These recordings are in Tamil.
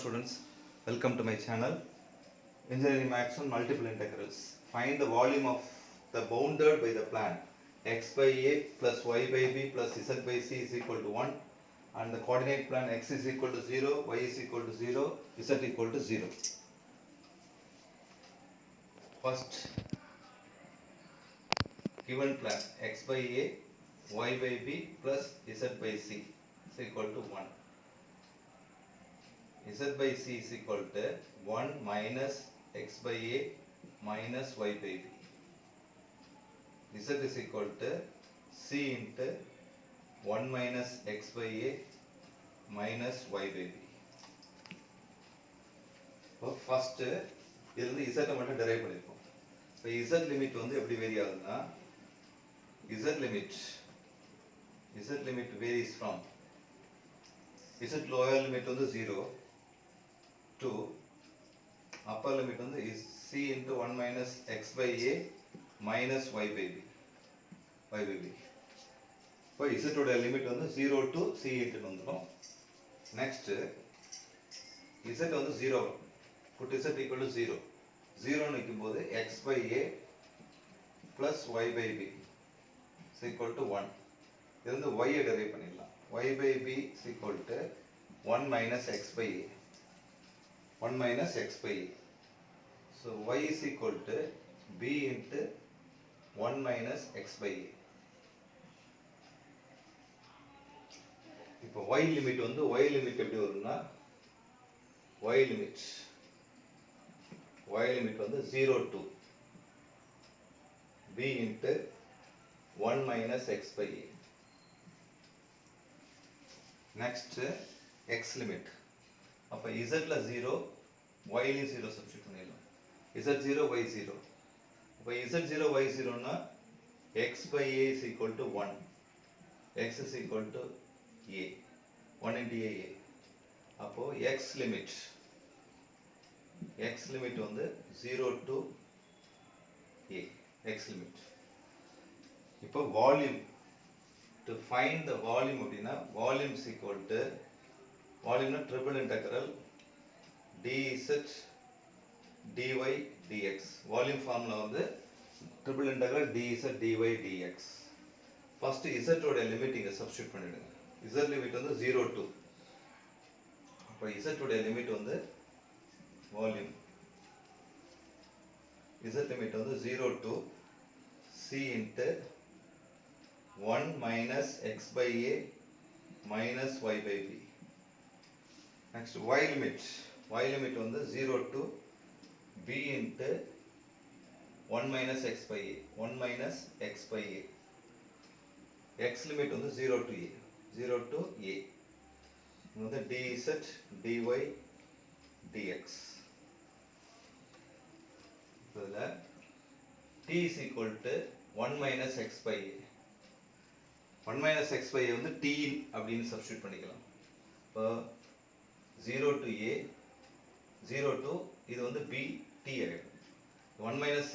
students, welcome to my channel Engineering Maths on Multiple Integrals. Find the volume of the bounded by the plan x by a plus y by b plus z by c is equal to 1 and the coordinate plan x is equal to 0, y is equal to 0, z equal to 0. First given plan x by a, y by b plus z by c is equal to 1. Z by c is equal to 1 minus x by a minus y by b. Z is equal to c into 1 minus x by a minus y by b. So first இதிலிருந்து z மட்டும் derive பண்ணிருக்கோம். இப்போ z லிமிட் வந்து எப்படி வேரி ஆகுதுன்னா z limit varies from z lower limit வந்து 0 to upper limit வந்து is c into 1 minus x by a minus y by b. இப்போ z ஓட லிமிட் வந்து 0 to c into வந்துரும். Next z வந்து 0. Put z equal to 0. 0 னு வைக்கும்போது x by a plus y by b is equal to 1. இது வந்து y ஐ டெரைவ் பண்ணிடலாம். y by b is equal to 1 minus x by a. 1 minus x by a. So y is equal to b into 1 minus x by a. இப்போ y லிமிட் வந்து y லிமிட் எப்படி வரும்னா y லிமிட் வந்து 0 to b into 1 minus x by a. Next x limit. அப்ப z ல 0 y ல 0 சப்ஸ்டிட்யூட் பண்ணிடலாம். z0 y0. அப்ப z0 y0 னா x by a is equal to 1. x is equal to a. 1 into a. அப்போ x limit வந்து 0 to a. x limit. இப்போ volume, to find the volume அப்படின்னா volume is equal to volume னா triple integral dz dy dx. volume formula வந்து triple integral dz dy dx. first z ஓட லிமிட் இங்க சப்ஸ்டிட்யூட் பண்ணிடுங்க. z லிமிட் வந்து 0 to, அப்ப z ஓட லிமிட் வந்து volume z லிமிட் வந்து 0 to c into 1 minus x by a minus y by b. Next y limit வந்து 0 to b into 1 minus x by a. 1 minus x by a. x limit வந்து 0 to a. 0 to a. வந்து dz dy dx. இதுல t is equal to 1 minus x by a. 1 minus x by a வந்து t அப்படின்னு சப்ஸ்டிட்யூட் பண்ணிக்கலாம். இப்போ 0 to a 0 to இது வந்து b t ஆயிடும். 1 minus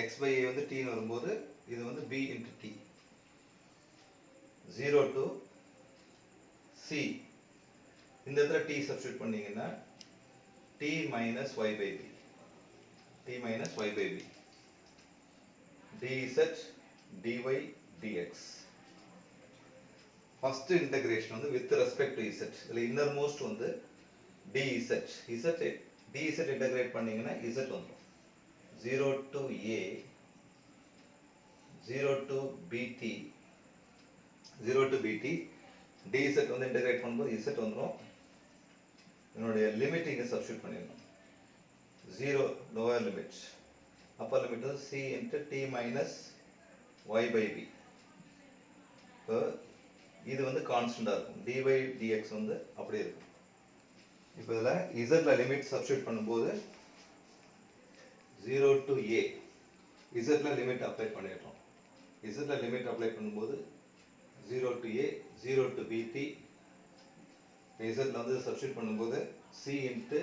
x by a வந்து t ன்னு வரும்போது இது வந்து b into t. 0 to c இந்த இடத்துல t சப்ஸ்டிட்யூட் பண்ணீங்கன்னா t minus y by b. t minus y by b. dz dy dx. first integration வந்து with respect to z. இதுல innermost வந்து dz. dz integrate பண்ணீங்கன்னா z வந்துரும். 0 to a 0 to bt dz வந்து integrate பண்ணும்போது z வந்துரும். இதனுடைய லிமிட் இங்க சப்ஸ்டிட்யூட் பண்ணிடணும். 0 lower limit, upper limit வந்து c into t minus y by b. இப்போ இது வந்து கான்ஸ்டன்டா இருக்கும். dy dx வந்து அப்படியே இருக்கும். இப்போ இதுல z ல லிமிட் சப்ஸ்டிட்யூட் பண்ணும்போது 0 to a z ல லிமிட் அப்ளை பண்ணிடுறோம். z ல லிமிட் அப்ளை பண்ணும்போது 0 to a 0 to bt. z ல வந்து சப்ஸ்டிட்யூட் பண்ணும்போது c into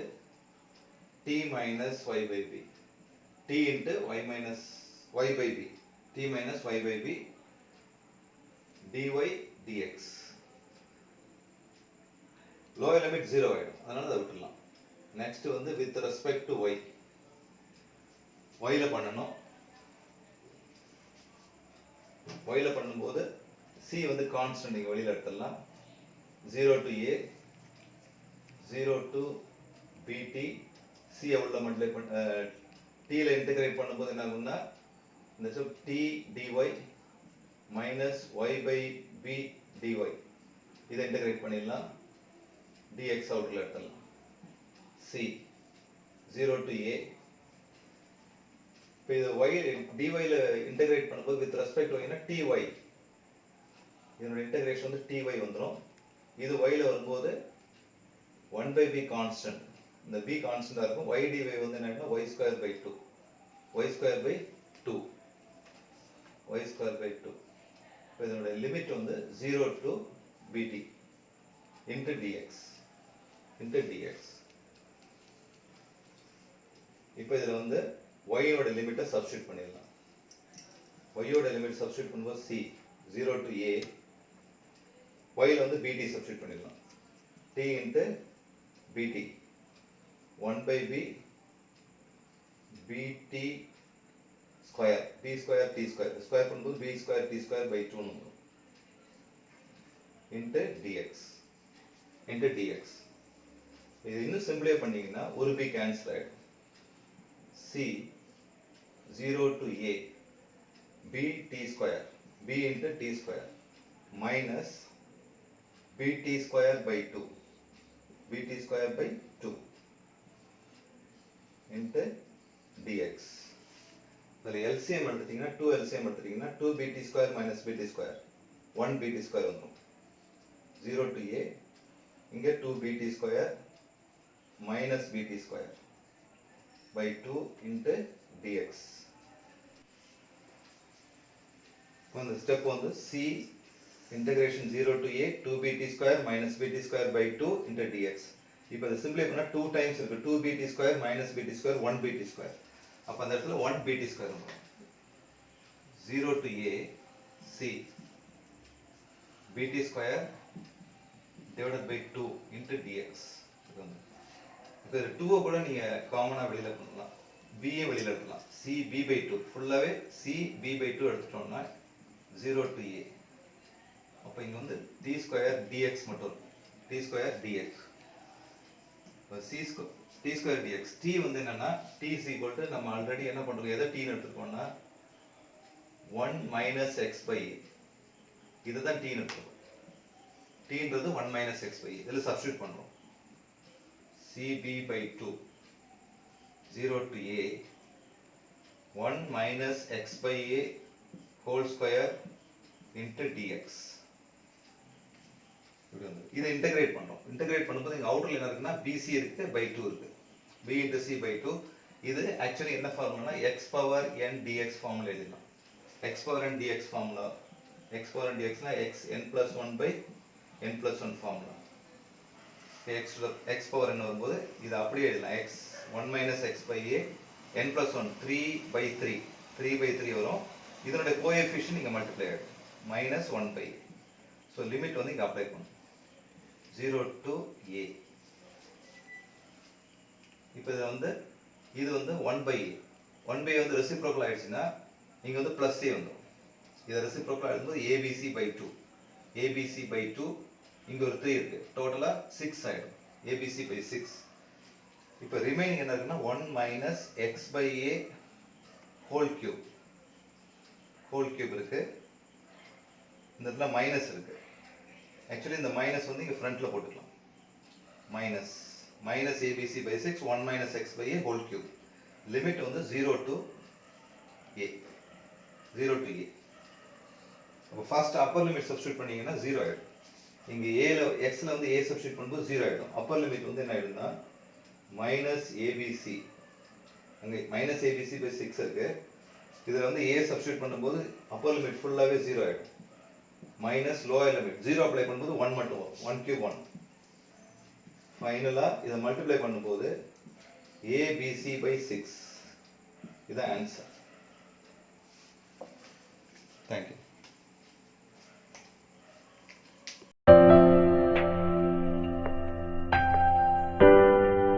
t minus y by b. t into y minus y by b. t minus y by b dy dx. Lower limit 0 ஆயிடும், அதனால அதை விட்டுடலாம். நெக்ஸ்ட் வந்து வித் ரெஸ்பெக்ட் டு y, yல பண்ணணும். yல பண்ணும்போது c வந்து கான்ஸ்டன்ட், நீங்க வெளியில எடுத்துடலாம். 0 to a, 0 to bt, c உள்ள மல்டிப்ளை பண்ண t ல இன்டகிரேட் பண்ணும்போது என்ன ஆகும்னா இந்த t dy minus y by b dy, இதை இன்டகிரேட் பண்ணிடலாம். dx அவுட்ல எடுத்துடலாம். c 0 to a. இப்போ இது y dy ல இன்டகிரேட் பண்ணும்போது வித் ரெஸ்பெக்ட் y னா ty, இதோட இன்டகிரேஷன் வந்து ty வந்துரும். இது y ல வரும்போது 1 by b கான்ஸ்டன்ட், இந்த b கான்ஸ்டன்டா இருக்கும். y dy வந்து என்னன்னா y square by 2, y square by 2, y square by 2. இப்போ இதோட லிமிட் வந்து 0 to bt into dx. இப்போ இதுல வந்து y ஓட லிமிட்டை சப்ஸ்டிட்யூட் பண்ணிடலாம். y ஓட லிமிட் சப்ஸ்டிட்யூட் பண்ணும்போது c 0 to a, y ல வந்து bt சப்ஸ்டிட்யூட் பண்ணிடலாம். t into bt 1 by b bt square, b square t square, square பண்ணும்போது b square t square by 2 ன்னு வரும். into dx. இது இன்னும் சிம்பிளை பண்ணீங்கன்னா ஒரு b கேன்சல் ஆயிடும். c 0 to a b t square, b into t square minus bt square by 2, bt square by 2 into dx. இதில் LCM எடுத்துட்டீங்கன்னா 2 LCM எடுத்துட்டீங்கன்னா 2 bt square minus bt square 1 bt square வந்துடும். 0 to a, இங்கே 2 bt square minus bt square by 2 into dx. இந்த ஸ்டெப் வந்து c integration 0 to a 2 bt square minus bt square by 2 into dx. இப்போ இதை சிம்பிளை பண்ணா 2 டைம்ஸ் இருக்கு. 2 bt square minus bt square 1 bt square. அப்ப அந்த இடத்துல 1 bt square வரும். 0 to a c bt square divided by 2 into dx. இப்போ 2 கூட நீங்க காமனா வெளியில பண்ணலாம். b ஐ வெளியில எடுக்கலாம். c b by 2 ஃபுல்லாவே c b by 2 எடுத்துட்டோம்னா 0 to a. அப்ப இங்க வந்து t square dx மட்டும், t square dx. இப்போ t square dx, t வந்து என்னன்னா t is equal to நம்ம ஆல்ரெடி என்ன பண்றோம், எதை t ன்னு எடுத்துக்கோம்னா 1 minus x by a. இதுதான் t ன்னு எடுத்துக்கோம். t ன்றது 1 minus x by a. இதில் சப்ஸ்டிட்யூட் பண்றோம். cb by 2 0 to a 1 minus x by a whole square into dx. இதை இன்டகிரேட் பண்றோம். இன்டகிரேட் பண்ணும்போது இங்க அவுட்டர்ல என்ன இருக்குன்னா bc இருக்கு by 2 இருக்கு. b into c by 2. இது ஆக்சுவலி என்ன ஃபார்முலானா x power n dx formula எழுதலாம். x power n dx formula, x power n dx னா x n plus 1 by n plus 1 formula. x power n வரும்போது இது அப்படியே எழுதலாம். x 1 minus x by a n plus 1 3 by 3, 3 by 3 வரும். இதனுடைய கோஎஃபிஷியன்ட் இங்க மல்டிப்ளை ஆயிடும் minus 1 by a. So limit வந்து இங்க அப்ளை பண்ணும் 0 to a. இப்போ இது வந்து 1 by a. 1 by a வந்து ரெசிப்ரோக்கல் ஆயிடுச்சுன்னா இங்க வந்து பிளஸ் a வந்துடும். இது reciprocal ஆயிடும்போது abc by 2, abc by 2, இங்க ஒரு 3 இருக்கு. டோட்டலா 6 ஆயிடும். abc by 6. இப்போ ரிமைனிங் என்ன இருக்குன்னா 1 minus x by a whole cube. whole cube இருக்கு. இந்த இடத்துல மைனஸ் இருக்கு. ஆக்சுவலி இந்த மைனஸ் வந்து இங்க ஃப்ரண்ட்ல போட்டுக்கலாம். Minus abc by 6 1 minus x by a whole cube. Limit வந்து 0 to a. 0 to a. அப்ப ஃபர்ஸ்ட் அப்பர் லிமிட் சப்ஸ்டிட்யூட் பண்ணீங்கன்னா 0 ஆயிடும். இங்க a ல x ல வந்து a சப்ஸ்டிட்யூட் பண்ணும்போது 0 ஆயிடும். அப்பர் லிமிட் வந்து என்ன ஆயிடும்னா abc. அங்க abc by 6 இருக்கு. இதுல வந்து a சப்ஸ்டிட்யூட் பண்ணும்போது அப்பர் லிமிட் ஃபுல்லாவே 0 ஆயிடும். மைனஸ் லோயர் லிமிட் 0 அப்ளை பண்ணும்போது 1 மட்டும் வரும். 1 cube 1. ஃபைனலா இத மல்டிப்ளை பண்ணும்போது abc by 6. இதான் ஆன்சர். Thank you.